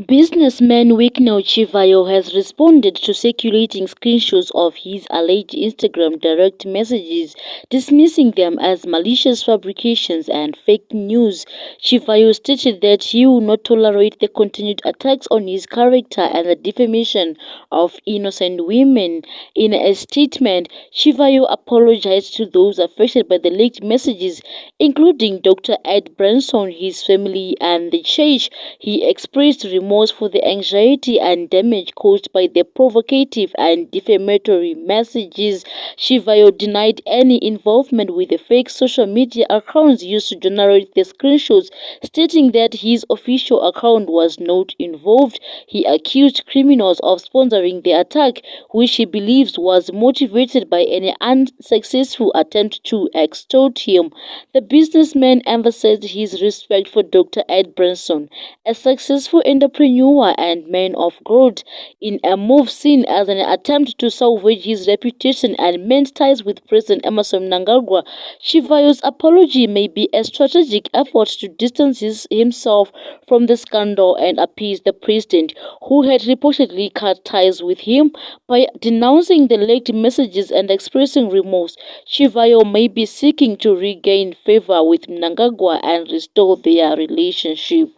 Businessman Wicknell Chivayo has responded to circulating screenshots of his alleged Instagram direct messages, dismissing them as malicious fabrications and fake news. Chivayo stated that he will not tolerate the continued attacks on his character and the defamation of innocent women. In a statement, Chivayo apologized to those affected by the leaked messages, including Dr. Ed Branson, his family, and the church. He expressed remorse for the anxiety and damage caused by the provocative and defamatory messages. Chivayo denied any involvement with the fake social media accounts used to generate the screenshots, stating that his official account was not involved. He accused criminals of sponsoring the attack, which he believes was motivated by an unsuccessful attempt to extort him. The businessman emphasized his respect for Dr. Ed Branson, a successful entrepreneur and man of growth, in a move seen as an attempt to salvage his reputation and mend ties with President Emmerson Mnangagwa. Chivayo's apology may be a strategic effort to distance himself from the scandal and appease the president, who had reportedly cut ties with him. By denouncing the leaked messages and expressing remorse, Chivayo may be seeking to regain favor with Mnangagwa and restore their relationship.